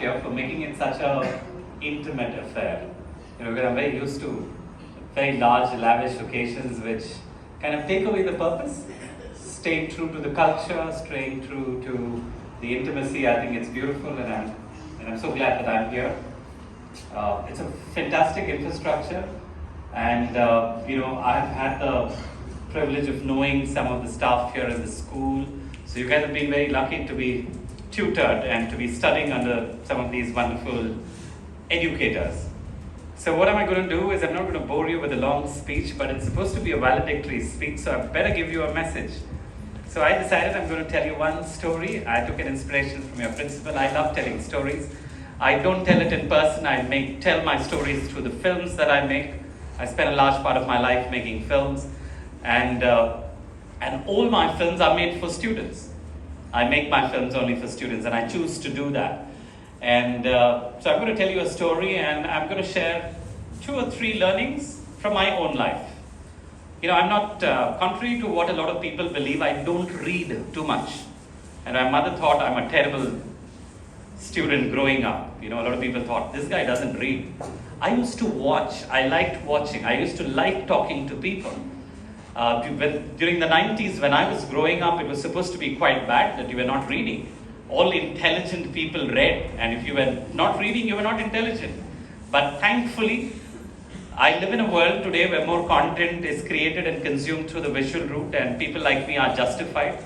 here for making it such a intimate affair. Because I'm very used to very large, lavish occasions which kind of take away the purpose. Staying true to the culture, staying true to the intimacy. I think it's beautiful, and I'm so glad that I'm here. It's a fantastic infrastructure, and I've had the privilege of knowing some of the staff here in the school. So you guys have been very lucky to be tutored and to be studying under some of these wonderful educators. So what am I going to do is I'm not going to bore you with a long speech, but it's supposed to be a valedictory speech, so I better give you a message. So I decided I'm going to tell you one story. I took an inspiration from your principal. I love telling stories. I don't tell it in person. I tell my stories through the films that I make. I spent a large part of my life making films, and all my films are made for students. I make my films only for students, and I choose to do that. And so I'm going to tell you a story, and I'm going to share 2 or 3 learnings from my own life. I'm not, contrary to what a lot of people believe, I don't read too much. And my mother thought I'm a terrible student growing up. A lot of people thought, this guy doesn't read. I used to watch. I liked watching. I used to like talking to people. During the 90s, when I was growing up, it was supposed to be quite bad that you were not reading. All intelligent people read, and if you were not reading, you were not intelligent. But thankfully, I live in a world today where more content is created and consumed through the visual route, and people like me are justified.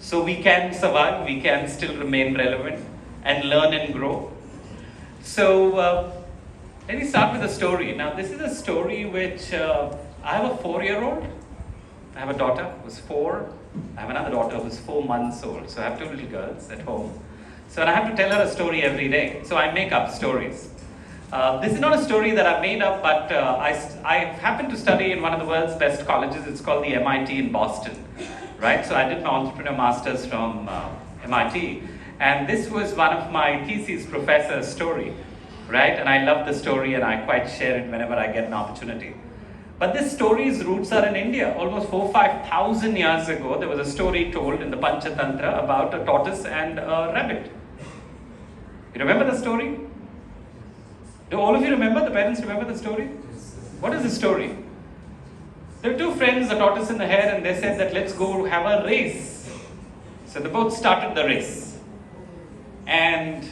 So we can survive, we can still remain relevant and learn and grow. So let me start with a story. Now this is a story which, I have a 4-year-old, I have a daughter who's 4, I have another daughter who's 4 months old, so I have 2 little girls at home. So I have to tell her a story every day, so I make up stories. This is not a story that I made up, but I happened to study in one of the world's best colleges. It's called the MIT in Boston, right? So I did my entrepreneur masters from MIT, and this was one of my thesis professor's story, right? And I love the story, and I quite share it whenever I get an opportunity. But this story's roots are in India. Almost 4,000-5,000 years ago, there was a story told in the Panchatantra about a tortoise and a rabbit. You remember the story? Do all of you remember? The parents remember the story? What is the story? There were 2 friends, a tortoise and a hare, and they said that let's go have a race. So they both started the race. And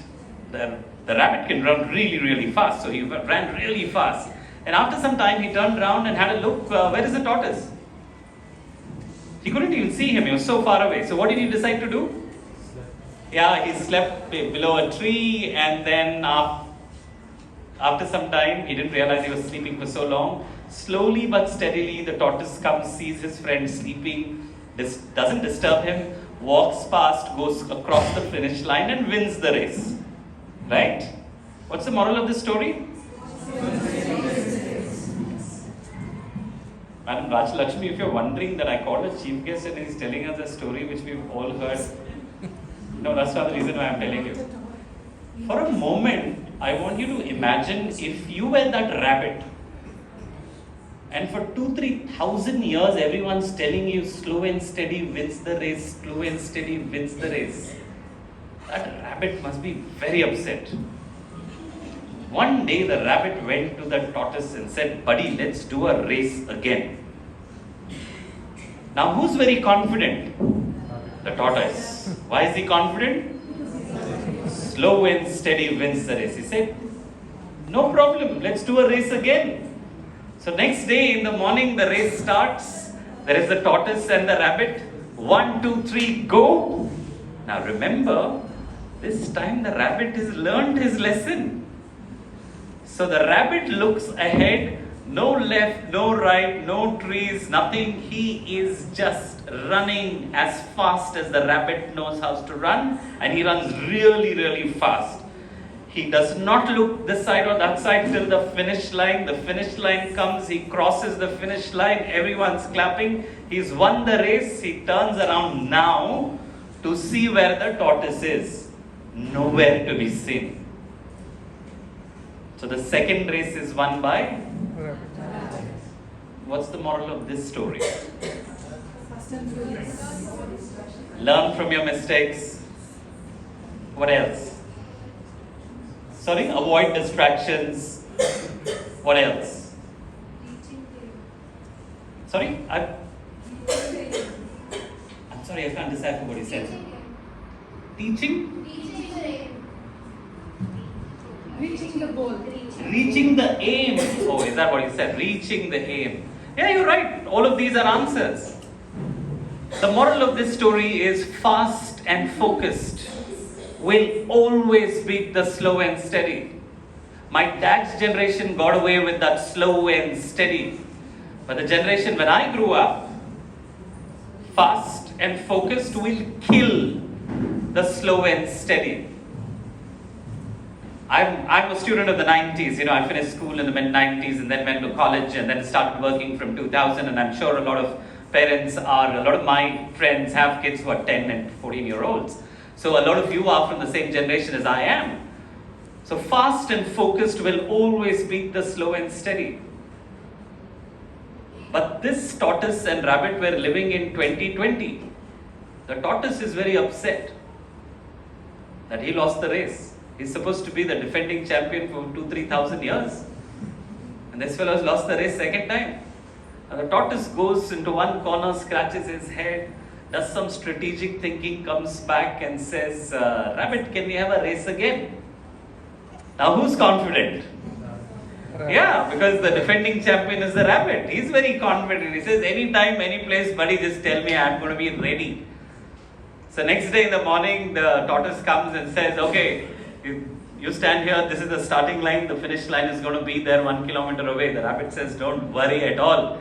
the rabbit can run really, really fast. So he ran really fast. And after some time, he turned around and had a look, where is the tortoise? He couldn't even see him, he was so far away. So what did he decide to do? Yeah, he slept below a tree, and then after some time, he didn't realize he was sleeping for so long. Slowly but steadily, the tortoise comes, sees his friend sleeping, doesn't disturb him, walks past, goes across the finish line and wins the race. Right? What's the moral of this story? Madam Rajlakshmi, if you're wondering that I called a chief guest and he's telling us a story which we've all heard, no, that's not the reason why I'm telling you. For a moment, I want you to imagine if you were that rabbit, and for 2,000-3,000 years, everyone's telling you slow and steady wins the race, slow and steady wins the race. That rabbit must be very upset. One day, the rabbit went to the tortoise and said, buddy, let's do a race again. Now, who's very confident? The tortoise. Why is he confident? Slow and steady wins the race. He said, no problem, let's do a race again. So next day in the morning, the race starts. There is the tortoise and the rabbit. 1, 2, 3, go. Now remember, this time the rabbit has learned his lesson. So the rabbit looks ahead, no left, no right, no trees, nothing. He is just running as fast as the rabbit knows how to run, and he runs really, really fast. He does not look this side or that side till the finish line. The finish line comes, he crosses the finish line, everyone's clapping. He's won the race. He turns around now to see where the tortoise is. Nowhere to be seen. So the second race is won by? What's the moral of this story? Learn from your mistakes. What else? Sorry, avoid distractions. What else? Sorry, I'm sorry, I can't decipher what he said. Teaching? Reaching the goal. Reaching the aim. Oh, is that what he said? Reaching the aim. Yeah, you're right. All of these are answers. The moral of this story is fast and focused will always beat the slow and steady. My dad's generation got away with that slow and steady. But the generation when I grew up, fast and focused will kill the slow and steady. I'm a student of the 90s. I finished school in the mid-90s and then went to college and then started working from 2000. And I'm sure a lot of my friends have kids who are 10 and 14-year-olds. So a lot of you are from the same generation as I am. So fast and focused will always beat the slow and steady. But this tortoise and rabbit were living in 2020. The tortoise is very upset that he lost the race. He's supposed to be the defending champion for 2,000-3,000 years. And this fellow has lost the race second time. And the tortoise goes into one corner, scratches his head, does some strategic thinking, comes back and says, Rabbit, can we have a race again? Now who's confident? Yeah, because the defending champion is the rabbit. He's very confident. He says, anytime, any place, buddy, just tell me, I'm going to be ready. So next day in the morning, the tortoise comes and says, okay, you stand here, this is the starting line, the finish line is going to be there 1 kilometer away. The rabbit says, don't worry at all.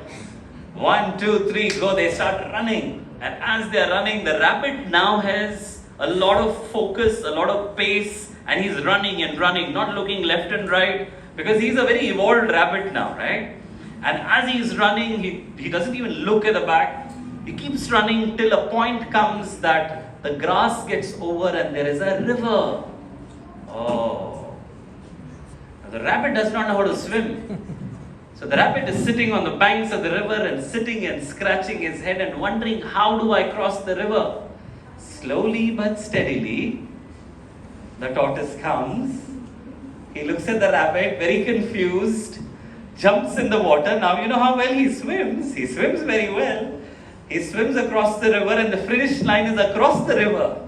1, 2, 3, go. They start running. And as they are running, the rabbit now has a lot of focus, a lot of pace, and he's running and running, not looking left and right, because he's a very evolved rabbit now, right? And as he's running, he doesn't even look at the back. He keeps running till a point comes that the grass gets over and there is a river. Oh. Now the rabbit does not know how to swim. So the rabbit is sitting on the banks of the river and sitting and scratching his head and wondering, how do I cross the river? Slowly but steadily, the tortoise comes. He looks at the rabbit, very confused, jumps in the water. Now you know how well he swims. He swims very well. He swims across the river and the finish line is across the river.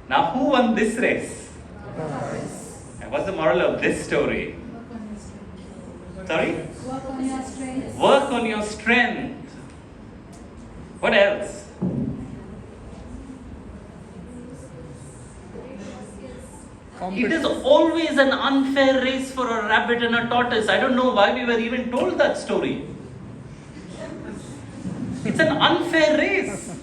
Now who won this race? And what's the moral of this story? Sorry? Work on your strength. Work on your strength. What else? It is always an unfair race for a rabbit and a tortoise. I don't know why we were even told that story. It's an unfair race.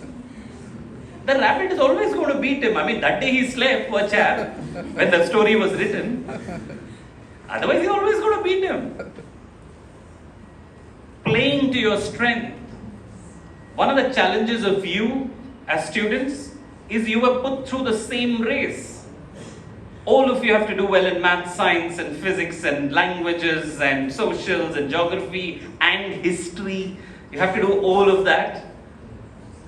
The rabbit is always going to beat him. I mean, that day he slept, poor chap, when the story was written. Otherwise, he's always going to beat him. Playing to your strength. One of the challenges of you as students is you were put through the same race. All of you have to do well in math, science and physics and languages and socials and geography and history. You have to do all of that.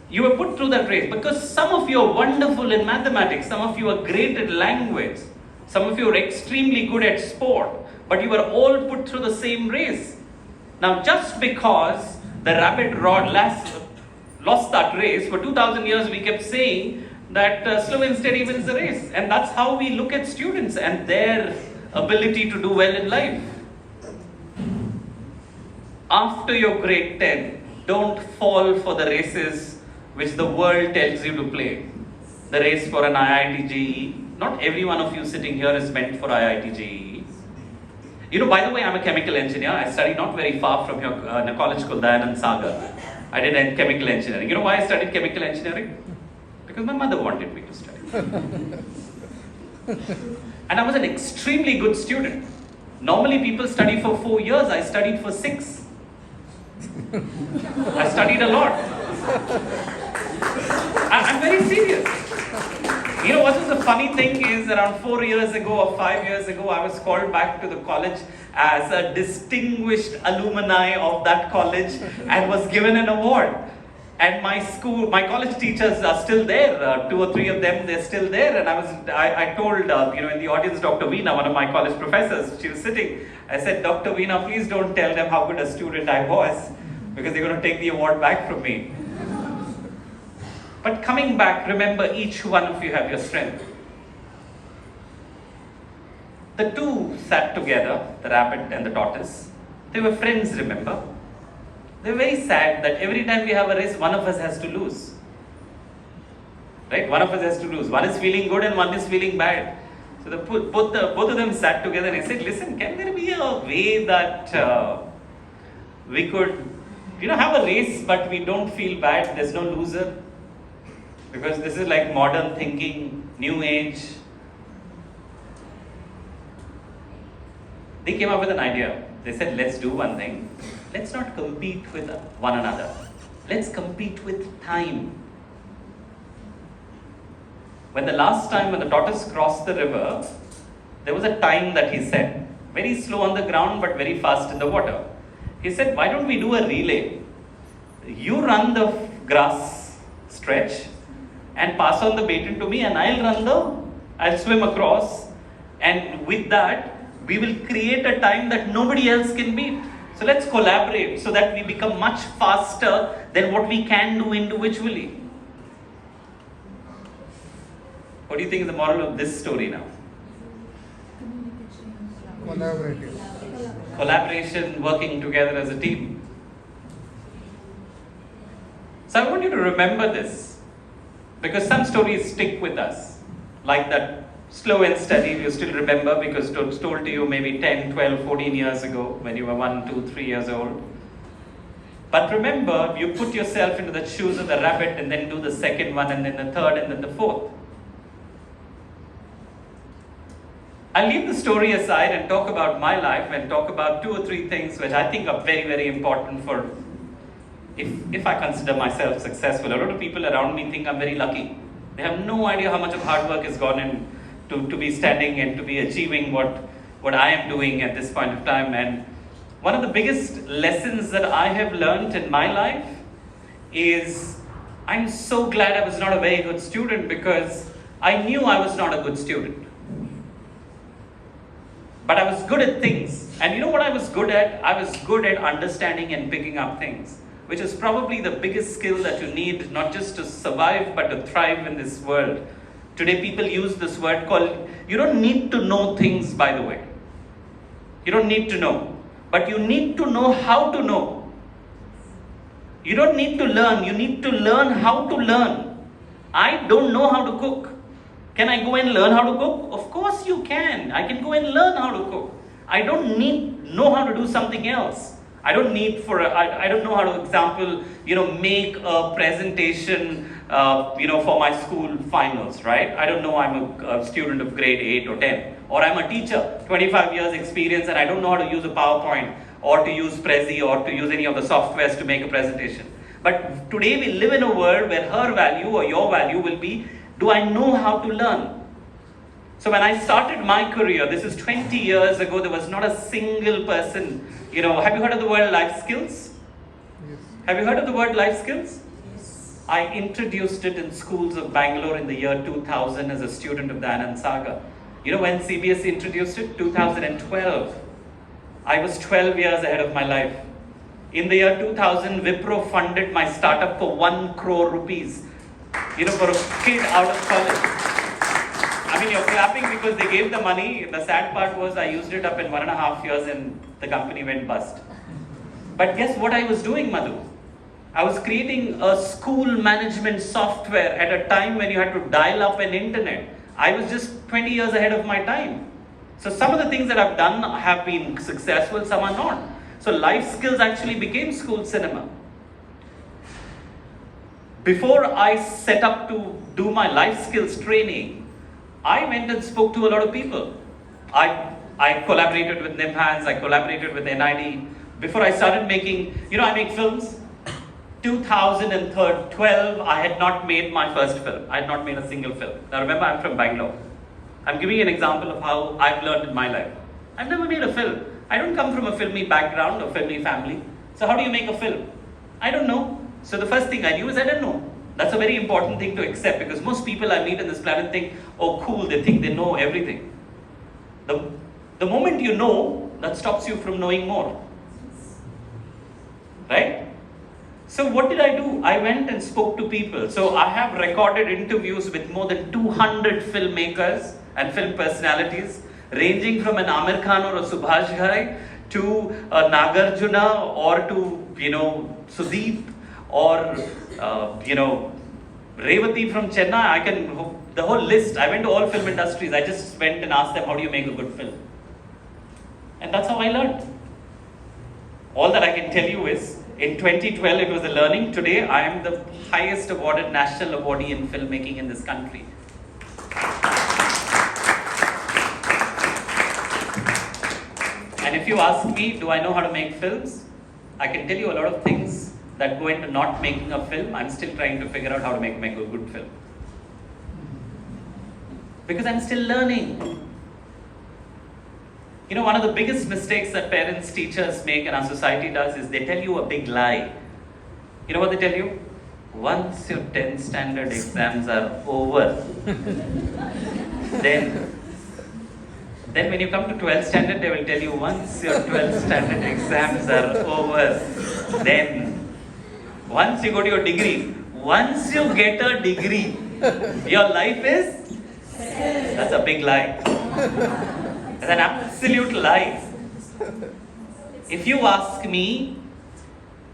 You were put through that race because some of you are wonderful in mathematics, some of you are great at language, some of you are extremely good at sport, but you were all put through the same race. Now just because the rabbit lost that race, for 2,000 years we kept saying that slow and steady wins the race. And that's how we look at students and their ability to do well in life. After your grade 10, don't fall for the races which the world tells you to play. The race for an IIT JEE. Not every one of you sitting here is meant for IIT JEE. By the way, I'm a chemical engineer. I studied not very far from here in a college called Dayanand Sagar. I did chemical engineering. You know why I studied chemical engineering? Because my mother wanted me to study. And I was an extremely good student. Normally people study for 4 years. I studied for 6. I studied a lot. I'm very serious. What was the funny thing is around 4 years ago or 5 years ago, I was called back to the college as a distinguished alumni of that college and was given an award. And my college teachers are still there. 2 or 3 of them, they're still there. And I told, in the audience, Dr. Veena, one of my college professors, she was sitting. I said, Dr. Veena, please don't tell them how good a student I was, because they're going to take the award back from me. But coming back, remember, each one of you have your strength. The two sat together, the rabbit and the tortoise. They were friends, remember? They're very sad that every time we have a race, one of us has to lose. Right? One of us has to lose. One is feeling good and one is feeling bad. So both of them sat together and I said, listen, can there be a way that we could, have a race but we don't feel bad, there's no loser? Because this is like modern thinking, new age. They came up with an idea. They said, let's do one thing. Let's not compete with one another. Let's compete with time. When the tortoise crossed the river, there was a time that he said. Very slow on the ground, but very fast in the water. He said, why don't we do a relay? You run the grass stretch and pass on the baton to me, and I'll swim across. And with that, we will create a time that nobody else can beat. So let's collaborate so that we become much faster than what we can do individually. What do you think is the moral of this story now? Collaboration, working together as a team. So I want you to remember this, because some stories stick with us, like that slow and steady, you still remember because it was told to you maybe 10, 12, 14 years ago when you were 1, 2, 3 years old. But remember, you put yourself into the shoes of the rabbit and then do the second one and then the third and then the fourth. I'll leave the story aside and talk about my life and talk about 2 or 3 things which I think are very, very important for if I consider myself successful. A lot of people around me think I'm very lucky. They have no idea how much of hard work has gone in to be standing and to be achieving what I am doing at this point of time. And one of the biggest lessons that I have learned in my life is I'm so glad I was not a very good student, because I knew I was not a good student. But I was good at things. And you know what I was good at? I was good at understanding and picking up things, which is probably the biggest skill that you need, not just to survive, but to thrive in this world. Today people use this word called, you don't need to know things, by the way. You don't need to know. But you need to know how to know. You don't need to learn. You need to learn how to learn. I don't know how to cook. Can I go and learn how to cook? Of course you can. I can go and learn how to cook. I don't know how to do something else. I don't know how to, example, make a presentation, for my school finals, right? I don't know, I'm a student of grade 8 or 10. Or I'm a teacher, 25 years experience, and I don't know how to use a PowerPoint or to use Prezi or to use any of the softwares to make a presentation. But today we live in a world where her value or your value will be, do I know how to learn? So when I started my career, this is 20 years ago, there was not a single person, have you heard of the word life skills? Yes. Have you heard of the word life skills? Yes. I introduced it in schools of Bangalore in the year 2000 as a student of the Anand Saga. You know when CBSE introduced it? 2012. I was 12 years ahead of my life. In the year 2000, Wipro funded my startup for 1 crore rupees. For a kid out of college. I mean, you're clapping because they gave the money. The sad part was I used it up in 1.5 years and the company went bust. But guess what I was doing, Madhu? I was creating a school management software at a time when you had to dial up an internet. I was just 20 years ahead of my time. So some of the things that I've done have been successful, some are not. So life skills actually became school cinema. Before I set up to do my life skills training, I went and spoke to a lot of people. I collaborated with Nimhans, I collaborated with NID. Before I started making, I make films. 2012, I had not made my first film. I had not made a single film. Now remember, I'm from Bangalore. I'm giving you an example of how I've learned in my life. I've never made a film. I don't come from a filmy background or filmy family. So how do you make a film? I don't know. So the first thing I knew is I didn't know. That's a very important thing to accept, because most people I meet on this planet think, oh cool, they think they know everything. The moment you know, that stops you from knowing more. Right? So what did I do? I went and spoke to people. So I have recorded interviews with more than 200 filmmakers and film personalities, ranging from an Amir Khan or a Subhash Ghai to a Nagarjuna, or to, Sudeep, or, Revati from Chennai. The whole list. I went to all film industries. I just went and asked them, how do you make a good film? And that's how I learned. All that I can tell you is, in 2012 it was a learning. Today I am the highest awarded national awardee in filmmaking in this country. And if you ask me, do I know how to make films? I can tell you a lot of things that go into not making a film. I'm still trying to figure out how to make a good film. Because I'm still learning. One of the biggest mistakes that parents, teachers make and our society does is they tell you a big lie. You know what they tell you? Once your 10th standard exams are over, then when you come to 12th standard, they will tell you, once your 12th standard exams are over, then once you go to your degree, once you get a degree, your life is? That's a big lie. That's an absolute lie. If you ask me,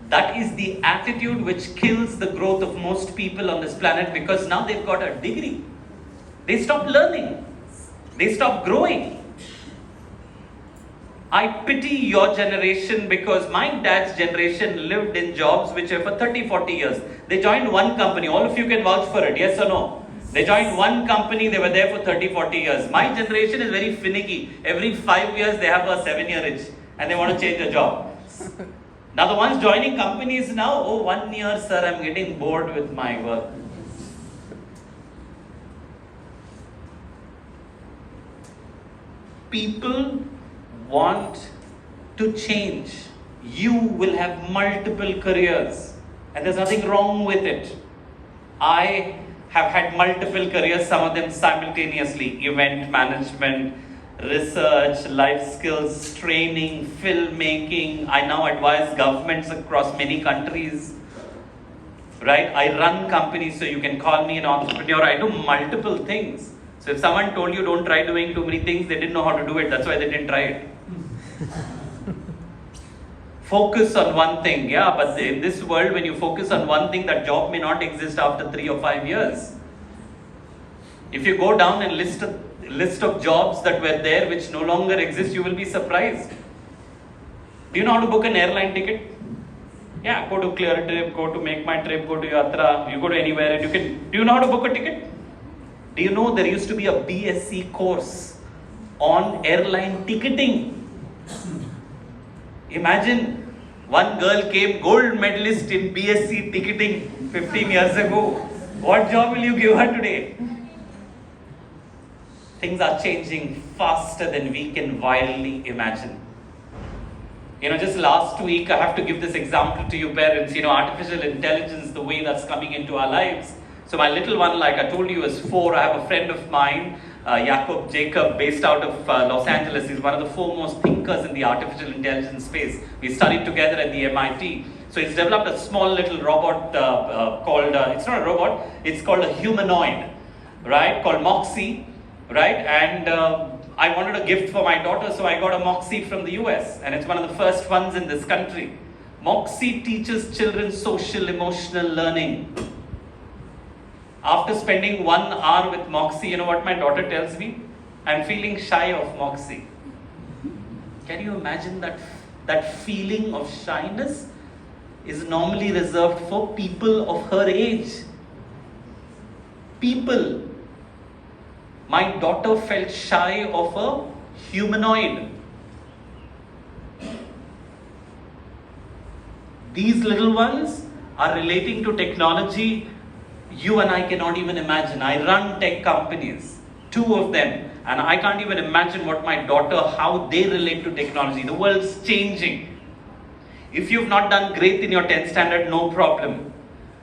that is the attitude which kills the growth of most people on this planet, because now they've got a degree. They stop learning. They stop growing. I pity your generation, because my dad's generation lived in jobs which were for 30, 40 years. They joined one company. All of you can vouch for it, yes or no? They joined one company, they were there for 30, 40 years. My generation is very finicky. Every 5 years they have a 7-year itch and they want to change a job. Now the ones joining companies now, 1 year sir, I'm getting bored with my work. People want to change. You will have multiple careers and there's nothing wrong with it. I have had multiple careers, some of them simultaneously: event management, research, life skills training, filmmaking. I now advise governments across many countries. Right? I run companies, so you can call me an entrepreneur. I do multiple things. So if someone told you don't try doing too many things, they didn't know how to do it. That's why they didn't try it. Focus on one thing, but in this world, when you focus on one thing, that job may not exist after 3 or 5 years. If you go down and list of jobs that were there which no longer exist, you will be surprised. Do you know how to book an airline ticket? Yeah, go to Clear Trip, go to Make My Trip, go to Yatra, you go to anywhere and do you know how to book a ticket? Do you know there used to be a BSc course on airline ticketing? Imagine, one girl came gold medalist in BSc ticketing 15 years ago. What job will you give her today? Things are changing faster than we can wildly imagine. Just last week, I have to give this example to you parents. Artificial intelligence, the way that's coming into our lives. So my little one, like I told you, is 4. I have a friend of mine, Jacob, based out of Los Angeles. He's one of the foremost thinkers in the artificial intelligence space. We studied together at the MIT. So he's developed a small little robot called, it's not a robot, it's called a humanoid, right? Called Moxie, right? And I wanted a gift for my daughter, so I got a Moxie from the US. And it's one of the first ones in this country. Moxie teaches children social emotional learning. After spending 1 hour with Moxie, you know what my daughter tells me? I'm feeling shy of Moxie. Can you imagine that feeling of shyness is normally reserved for people of her age. People. My daughter felt shy of a humanoid. These little ones are relating to technology you and I cannot even imagine. I run tech companies, 2 of them, and I can't even imagine what my daughter, how they relate to technology. The world's changing. If you've not done great in your 10th standard, no problem.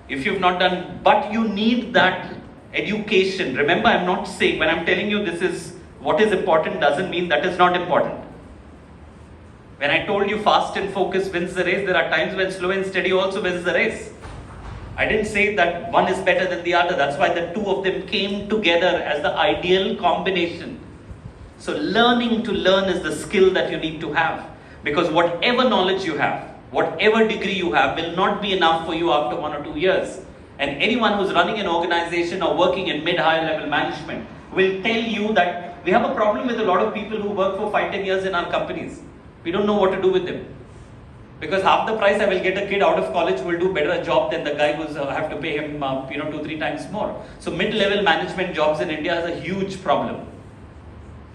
If you've not done, but you need that education. Remember, I'm not saying, when I'm telling you this is what is important, doesn't mean that is not important. When I told you fast and focus wins the race, there are times when slow and steady also wins the race. I didn't say that one is better than the other. That's why the two of them came together as the ideal combination. So learning to learn is the skill that you need to have. Because whatever knowledge you have, whatever degree you have, will not be enough for you after 1 or 2 years. And anyone who's running an organization or working in mid-higher level management will tell you that we have a problem with a lot of people who work for 5-10 years in our companies. We don't know what to do with them. Because half the price I will get a kid out of college who will do better a job than the guy who's have to pay him 2-3 times more. So mid-level management jobs in India is a huge problem.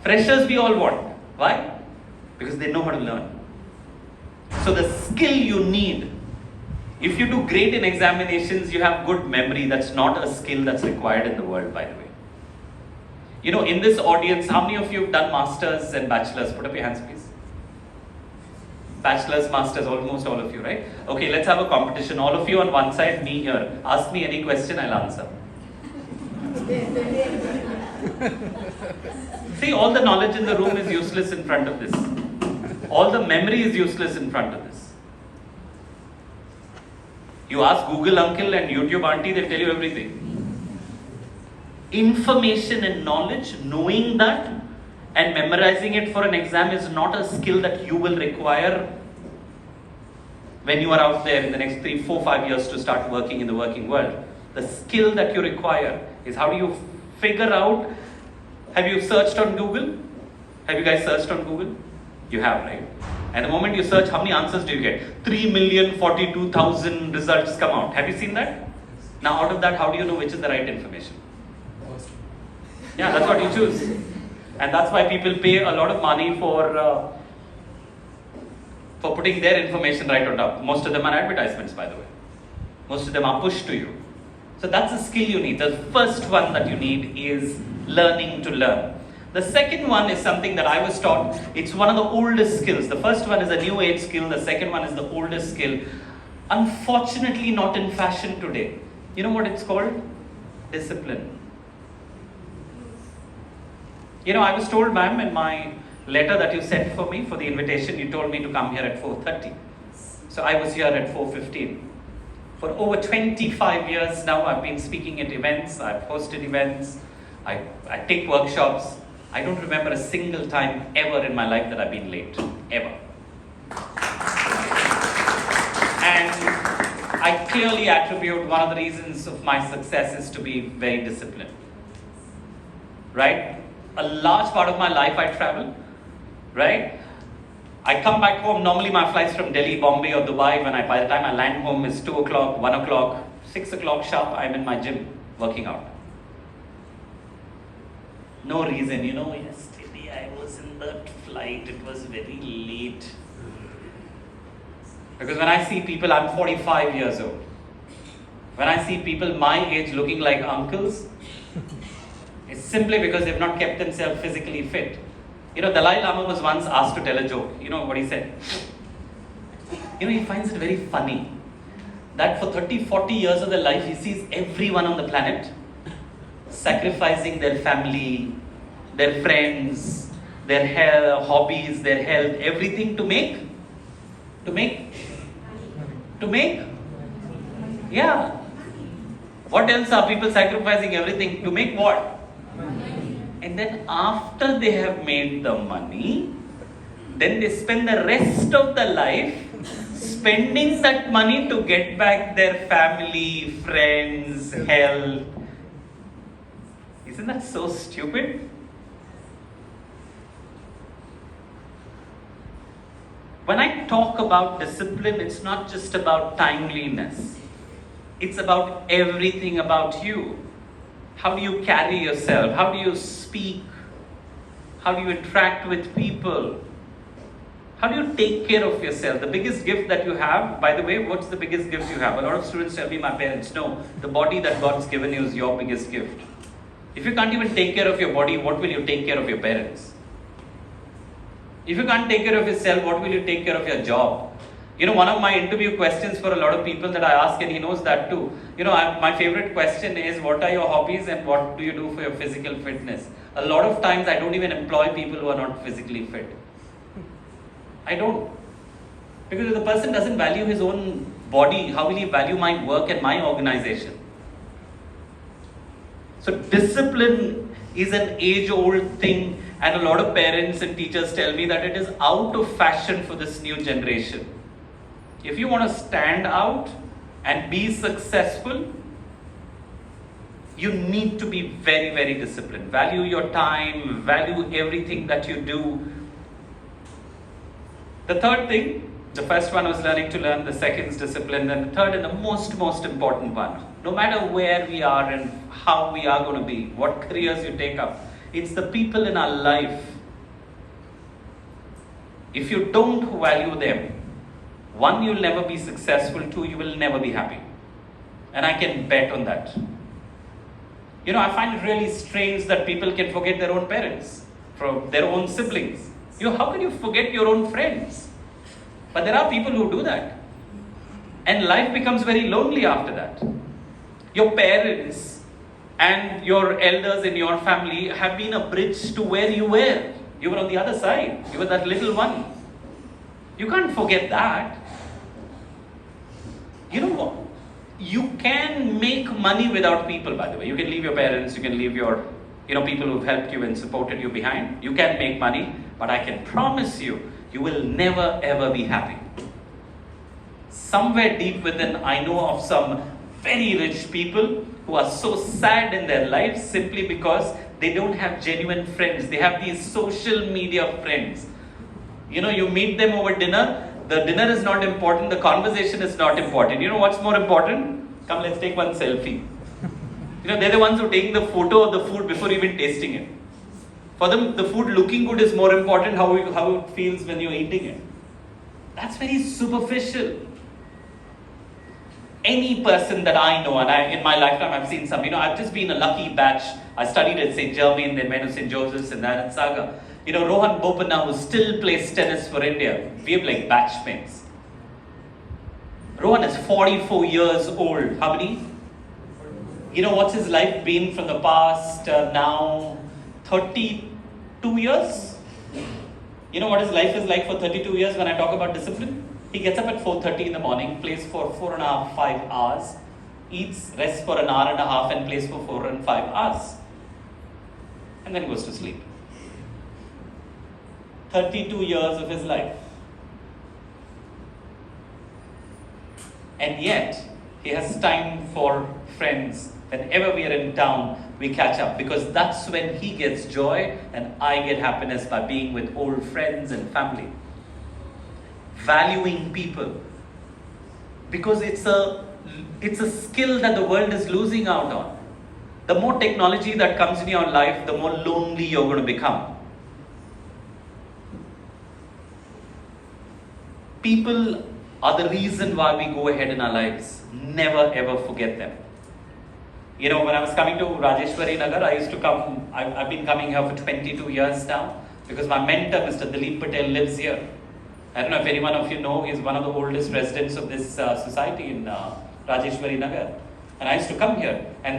Freshers we all want. Why? Because they know how to learn. So the skill you need, if you do great in examinations, you have good memory. That's not a skill that's required in the world, by the way. In this audience, how many of you have done masters and bachelors? Put up your hands, please. Bachelors, masters, almost all of you, right? Okay, let's have a competition. All of you on one side, me here. Ask me any question, I'll answer. See, all the knowledge in the room is useless in front of this. All the memory is useless in front of this. You ask Google uncle and YouTube auntie, they'll tell you everything. Information and knowledge, knowing that and memorizing it for an exam is not a skill that you will require when you are out there in the next 3, 4, 5 years to start working in the working world. The skill that you require is how do you figure out. Have you searched on Google? Have you guys searched on Google? You have, right? And the moment you search, how many answers do you get? 3,042,000 results come out. Have you seen that? Now out of that, how do you know which is the right information? Yeah, that's what you choose. And that's why people pay a lot of money for putting their information right on top. Most of them are advertisements, by the way. Most of them are pushed to you. So that's the skill you need. The first one that you need is learning to learn. The second one is something that I was taught. It's one of the oldest skills. The first one is a new age skill. The second one is the oldest skill. Unfortunately, not in fashion today. You know what it's called? Discipline. I was told, ma'am, in my letter that you sent for me, for the invitation, you told me to come here at 4:30. So I was here at 4:15. For over 25 years now, I've been speaking at events, I've hosted events, I take workshops. I don't remember a single time ever in my life that I've been late. Ever. And I clearly attribute one of the reasons of my success is to be very disciplined. Right? A large part of my life I travel, right? I come back home, normally my flights from Delhi, Bombay or Dubai, by the time I land home is 2 o'clock, 1 o'clock, 6 o'clock sharp, I'm in my gym working out. No reason, yesterday I was in that flight, it was very late. Because when I see people, I'm 45 years old. When I see people my age looking like uncles, it's simply because they've not kept themselves physically fit. Dalai Lama was once asked to tell a joke. You know what he said? He finds it very funny that for 30, 40 years of their life, he sees everyone on the planet sacrificing their family, their friends, their health, hobbies, their health, everything to make? Yeah. What else are people sacrificing everything to make what? And then after they have made the money, then they spend the rest of their life spending that money to get back their family, friends, health. Isn't that so stupid? When I talk about discipline, it's not just about timeliness. It's about everything about you. How do you carry yourself? How do you speak? How do you interact with people? How do you take care of yourself? The biggest gift that you have, by the way, what's the biggest gift you have? A lot of students tell me, my parents, no, the body that God's given you is your biggest gift. If you can't even take care of your body, what will you take care of your parents? If you can't take care of yourself, what will you take care of your job? One of my interview questions for a lot of people that I ask, and he knows that too. My favorite question is, what are your hobbies and what do you do for your physical fitness? A lot of times I don't even employ people who are not physically fit. I don't. Because if the person doesn't value his own body, how will he value my work and my organization? So discipline is an age-old thing, and a lot of parents and teachers tell me that it is out of fashion for this new generation. If you want to stand out and be successful, you need to be very, very disciplined. Value your time, value everything that you do. The third thing, the first one was learning to learn, the second is discipline, and the third and the most important one, no matter where we are and how we are going to be, what careers you take up, it's the people in our life. If you don't value them, one, you'll never be successful. Two, you will never be happy. And I can bet on that. I find it really strange that people can forget their own parents, from their own siblings. How can you forget your own friends? But there are people who do that. And life becomes very lonely after that. Your parents and your elders in your family have been a bridge to where you were. You were on the other side. You were that little one. You can't forget that. You can make money without people, by the way. You can leave your parents, you can leave your, people who've helped you and supported you behind. You can make money, but I can promise you, you will never ever be happy. Somewhere deep within, I know of some very rich people who are so sad in their lives simply because they don't have genuine friends. They have these social media friends. You meet them over dinner. The dinner is not important. The conversation is not important. What's more important? Come, let's take one selfie. They're the ones who are taking the photo of the food before even tasting it. For them, the food looking good is more important how it feels when you're eating it. That's very superficial. Any person that I know, and in my lifetime I've seen some, I've just been a lucky batch. I studied at St. Germain, then went to St. Joseph's and then at Saga. Rohan Bopanna, who still plays tennis for India, we have like batchmates. Rohan is 44 years old. How many? What's his life been from the past now 32 years? What his life is like for 32 years when I talk about discipline? He gets up at 4:30 in the morning, plays for 4.5, 5 hours, eats, rests for an hour and a half and plays for 4 and 5 hours. And then goes to sleep. 32 years of his life. And yet, he has time for friends. Whenever we are in town, we catch up because that's when he gets joy and I get happiness by being with old friends and family. Valuing people. Because it's a skill that the world is losing out on. The more technology that comes in your life, the more lonely you're going to become. People are the reason why we go ahead in our lives. Never ever forget them. When I was coming to Rajeshwari Nagar, I used to come, I've been coming here for 22 years now because my mentor, Mr. Dilip Patel, lives here. I don't know if any one of you know, he's one of the oldest residents of this society in Rajeshwari Nagar. And I used to come here. And